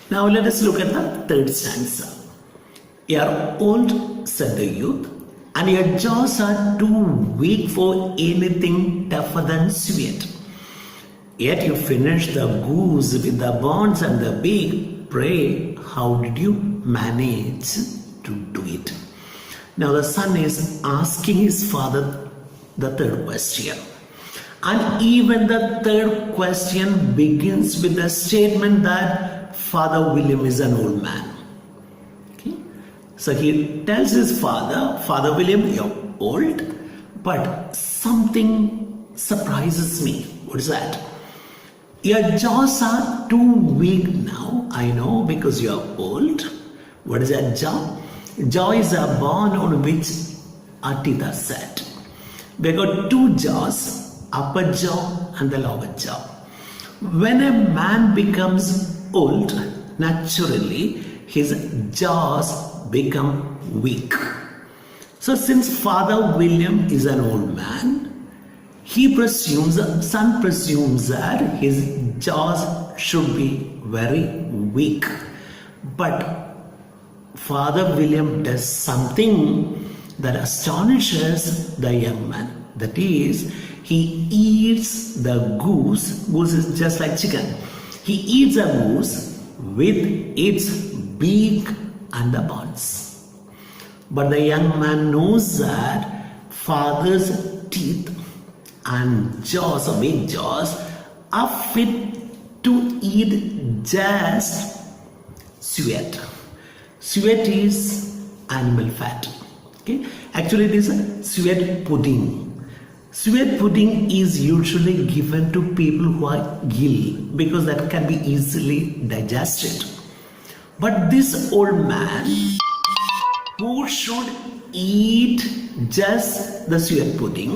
Now let us look at the third stanza. "You are old," said the youth, "and your jaws are too weak for anything tougher than sweet. Yet you finished the goose with the bonds and the beak. Pray, how did you manage to do it?" Now the son is asking his father the third question. And even the third question begins with the statement that Father William is an old man. Okay? So he tells his father, "Father William, you're old, but something surprises me." What is that? "Your jaws are too weak now, I know, because you're old." What is that jaw? Jaw is a bone on which our teeth are set. We got two jaws, upper jaw and the lower jaw. When a man becomes old, naturally his jaws become weak. So since Father William is an old man, son presumes that his jaws should be very weak. But Father William does something that astonishes the young man. That is, he eats the goose. Goose is just like chicken. He eats a goose with its beak and the bones. But the young man knows that father's teeth and jaws, or big jaws, are fit to eat just sweat. Sweat is animal fat. Okay? Actually, it is sweat pudding. Sweat pudding is usually given to people who are ill because that can be easily digested. But this old man, who should eat just the sweat pudding,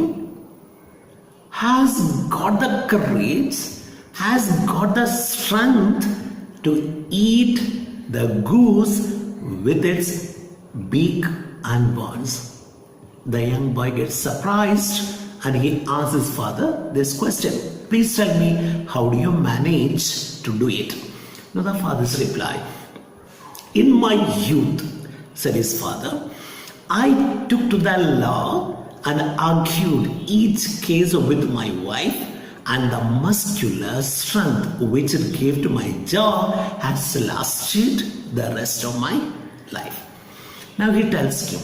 has got the courage, has got the strength to eat the goose with its beak and bones. The young boy gets surprised and he asks his father this question. "Please tell me, how do you manage to do it?" Now the father's reply, "In my youth," said his father, "I took to the law and argued each case with my wife, and the muscular strength which it gave to my jaw has lasted the rest of my life." Now he tells him,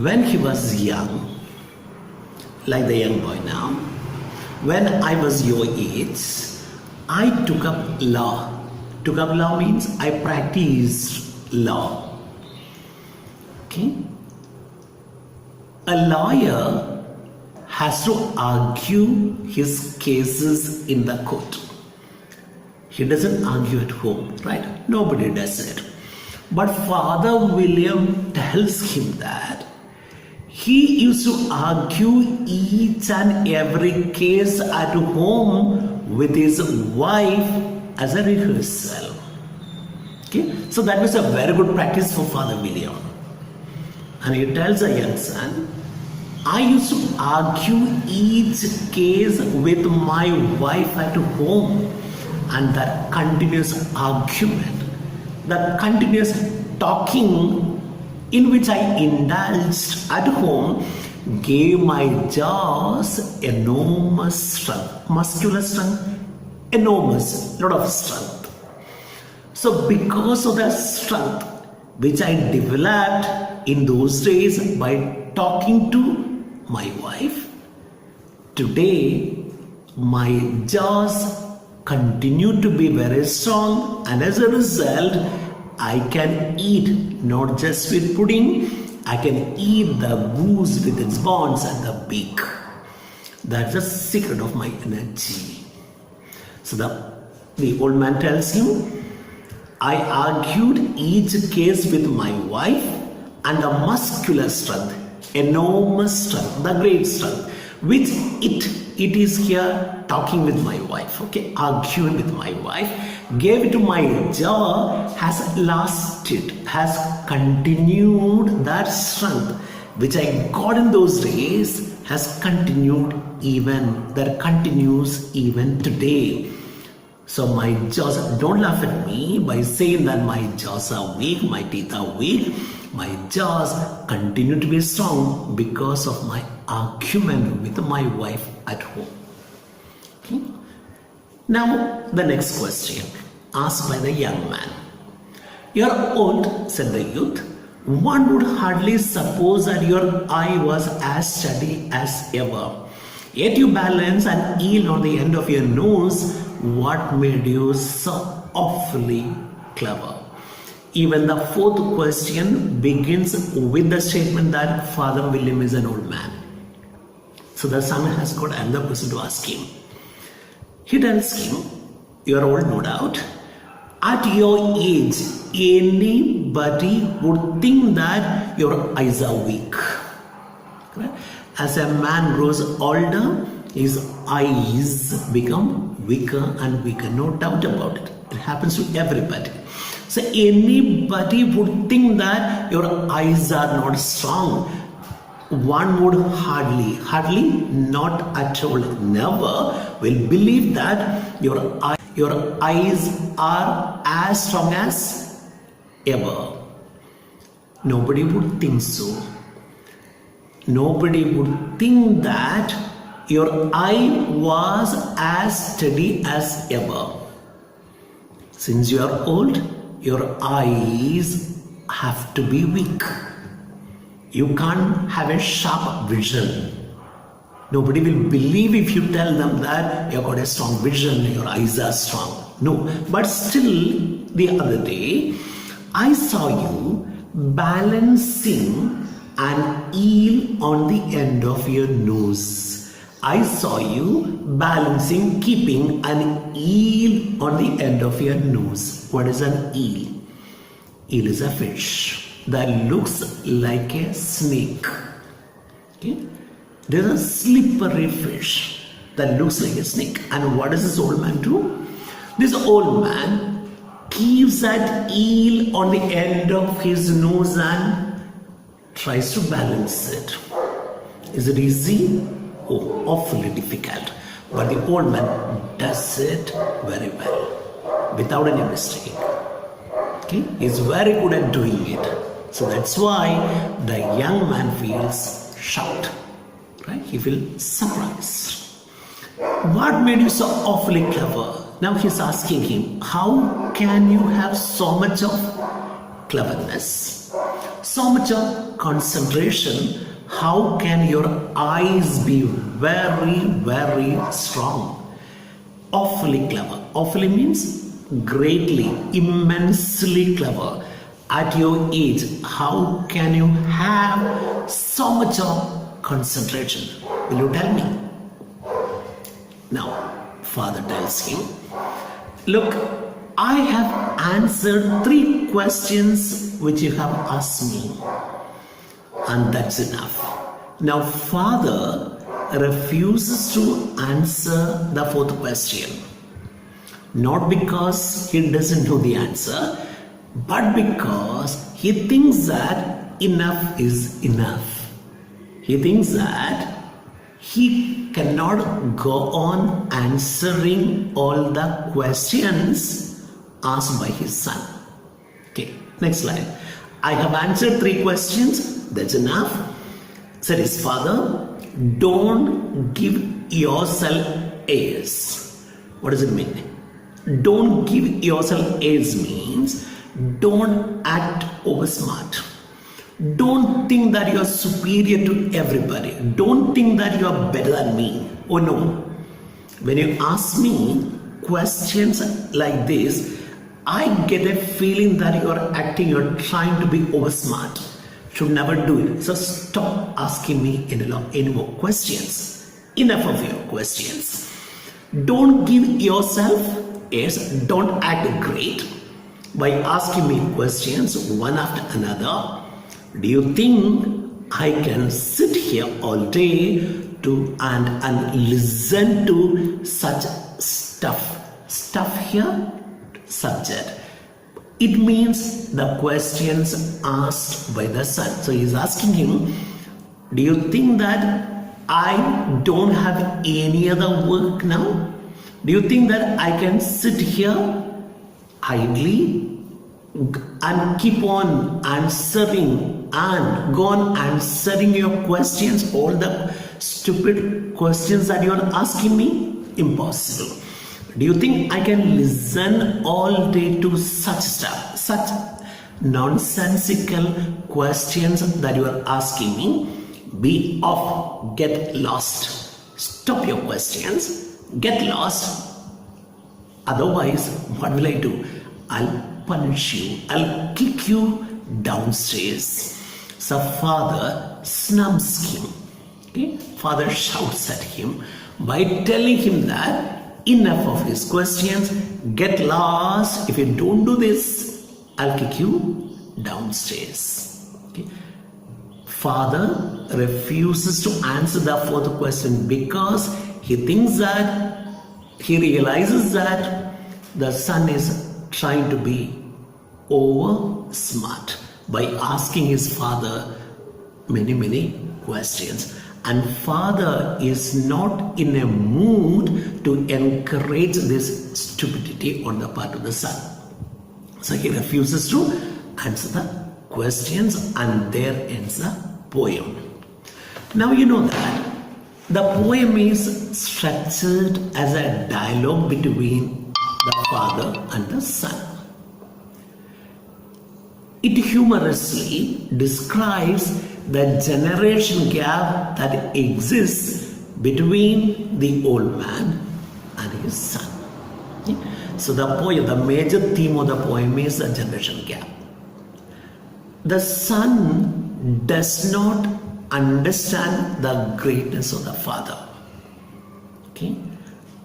when he was young, like the young boy now, when I was your age, I took up law. Took up law means I practiced law. Okay? A lawyer has to argue his cases in the court. He doesn't argue at home, right? Nobody does it. But Father William tells him that he used to argue each and every case at home with his wife as a rehearsal. Okay? So that was a very good practice for Father William. And he tells the young son, "I used to argue each case with my wife at home, and that continuous argument, that continuous talking in which I indulged at home gave my jaws enormous strength, muscular strength, enormous, lot of strength. So because of the strength which I developed in those days by talking to my wife, today my jaws continue to be very strong, and as a result I can eat not just sweet pudding, I can eat the goose with its bones and the beak. That's the secret of my energy." So the old man tells him, "I argued each case with my wife, and the muscular strength, enormous strength, the great strength, which it is here talking with my wife, okay, arguing with my wife, gave it to my jaw, has lasted, has continued. That strength which I got in those days has continued even, that continues even today. So my jaws, don't laugh at me by saying that my jaws are weak, my teeth are weak. My jaws continue to be strong because of my argument with my wife at home. Okay? Now the next question asked by the young man. You're old, said the youth. One would hardly suppose that your eye was as steady as ever. Yet you balance an eel on the end of your nose. What made you so awfully clever? Even the fourth question begins with the statement that Father William is an old man. So the son has got another person to ask him. He tells him, you are old, no doubt. At your age, anybody would think that your eyes are weak. As a man grows older, his eyes become weaker and weaker, no doubt about it. It happens to everybody. So anybody would think that your eyes are not strong. One would hardly, not at all, never will believe that your eyes are as strong as ever. Nobody would think so. Nobody would think that your eye was as steady as ever. Since you are old, your eyes have to be weak. You can't have a sharp vision. Nobody will believe if you tell them that you've got a strong vision, your eyes are strong. No, but still the other day, I saw you balancing an eel on the end of your nose. I saw you keeping an eel on the end of your nose. What is an eel? Eel is a fish that looks like a snake. Okay? There's a slippery fish that looks like a snake. And what does this old man do? This old man keeps that eel on the end of his nose and tries to balance it. Is it easy? Oh, awfully difficult. But the old man does it very well, without any mistake. Okay? He's very good at doing it. So that's why the young man feels shocked. Right? He feels surprised. What made you so awfully clever? Now he's asking him, how can you have so much of cleverness, so much of concentration? How can your eyes be very, very strong? Awfully clever. Awfully means greatly, immensely clever. At your age, how can you have so much of concentration? Will you tell me? Now, father tells him, look, I have answered 3 questions which you have asked me, and that's enough. Now, father refuses to answer the 4th question, not because he doesn't know the answer, but because he thinks that enough is enough. He thinks that he cannot go on answering all the questions asked by his son. Okay, next slide. I have answered 3 questions, that's enough. Said his father, don't give yourself airs. What does it mean? Don't give yourself airs means don't act over smart. Don't think that you are superior to everybody. Don't think that you are better than me. Oh no. When you ask me questions like this, I get a feeling that you are acting, you are trying to be over smart. Should never do it. So stop asking me any more questions. Enough of your questions. Don't give yourself airs. Don't act great by asking me questions one after another. Do you think I can sit here all day and listen to such stuff? Stuff here, subject. It means the questions asked by the son. So he's asking him, do you think that I don't have any other work now? Do you think that I can sit here idly and keep on answering and go on answering your questions, all the stupid questions that you are asking me? Impossible. Do you think I can listen all day to such stuff, such nonsensical questions that you are asking me? Be off, get lost. Stop your questions, get lost. Otherwise, what will I do? I'll punish you, I'll kick you downstairs. So father snubs him. Okay? Father shouts at him by telling him that enough of his questions, get lost. If you don't do this, I'll kick you downstairs. Okay? Father refuses to answer the fourth question because he realizes that the son is trying to be over smart by asking his father many questions, and father is not in a mood to encourage this stupidity on the part of the son. So he refuses to answer the questions, and there ends the poem. Now you know that the poem is structured as a dialogue between the father and the son. It humorously describes the generation gap that exists between the old man and his son. So the poem, the major theme of the poem is the generation gap. The son does not understand the greatness of the father. Okay?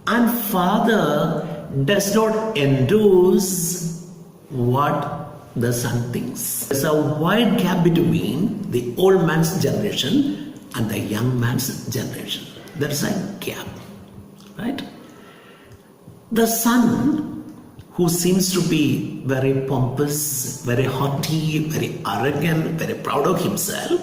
And father does not endorse what the son thinks. There's a wide gap between the old man's generation and the young man's generation. There's a gap, right? The son, who seems to be very pompous, very haughty, very arrogant, very proud of himself,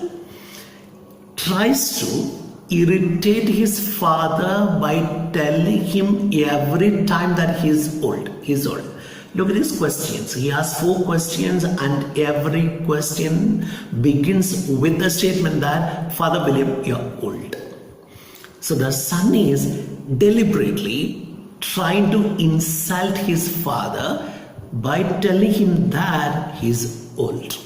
tries to irritate his father by telling him every time that he's old. Look at his questions. He has 4 questions, and every question begins with the statement that, Father William, you're old. So the son is deliberately trying to insult his father by telling him that he's old.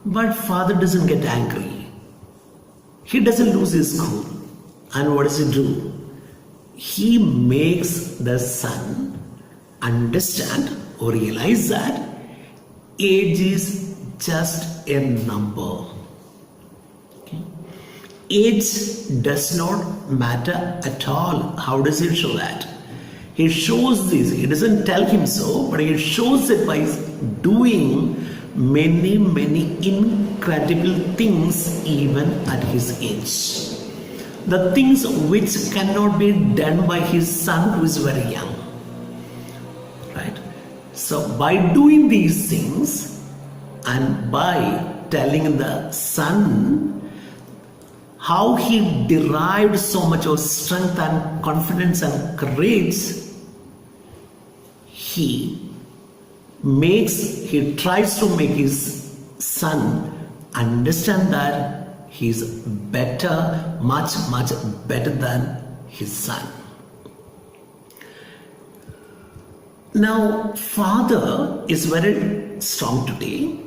But father doesn't get angry. He doesn't lose his cool. And what does he do? He makes the son understand or realize that age is just a number. Okay? Age does not matter at all. How does he show that? He shows this. He doesn't tell him so, but he shows it by doing many incredible things even at his age. The things which cannot be done by his son who is very young. Right? So by doing these things and by telling the son how he derived so much of strength and confidence and courage, he tries to make his son understand that he is better, much better than his son. Now, father is very strong today.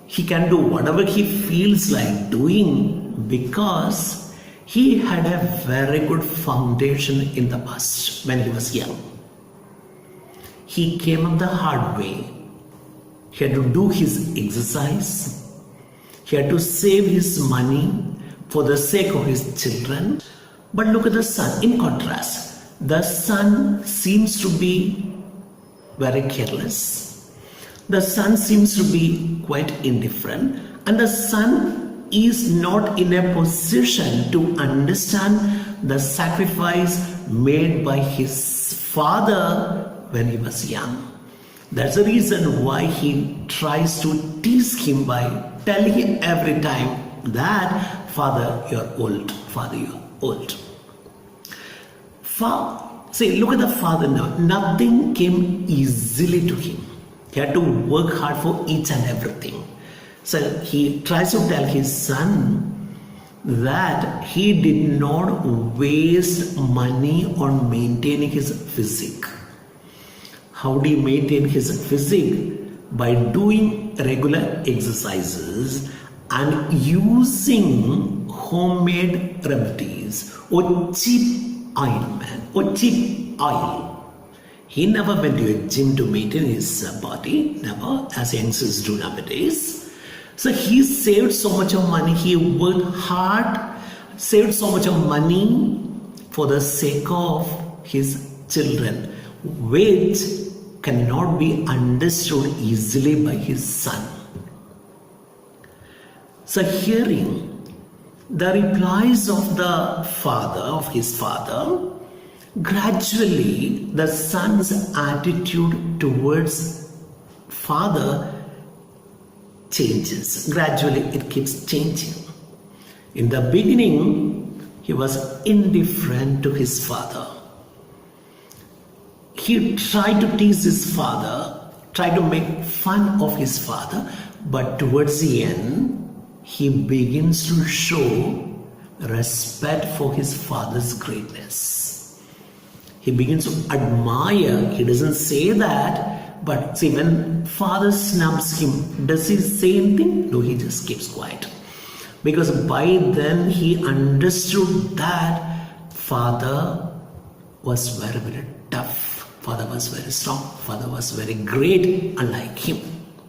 He can do whatever he feels like doing because he had a very good foundation in the past when he was young. He came up the hard way. He had to do his exercise. He had to save his money for the sake of his children. But look at the son. In contrast, the son seems to be very careless. The son seems to be quite indifferent. And the son is not in a position to understand the sacrifice made by his father when he was young. That's the reason why he tries to tease him by telling him every time that, Father, you're old. Father, you're old. See, look at the father now. Nothing came easily to him. He had to work hard for each and everything. So he tries to tell his son that he did not waste money on maintaining his physique. How do you maintain his physique? By doing regular exercises and using homemade remedies or cheap ointment or cheap oil. He never went to a gym to maintain his body, never, as youngsters do nowadays. So he saved so much of money, he worked hard, saved so much of money for the sake of his children, which cannot be understood easily by his son. So hearing the replies of the father, of his father, gradually the son's attitude towards father changes. Gradually it keeps changing. In the beginning, he was indifferent to his father. He tried to tease his father, tried to make fun of his father, but towards the end, he begins to show respect for his father's greatness. He begins to admire. He doesn't say that, but see, when father snubs him, does he say anything? No, he just keeps quiet. Because by then he understood that father was very, very tough. Father was very strong. Father was very great, unlike him.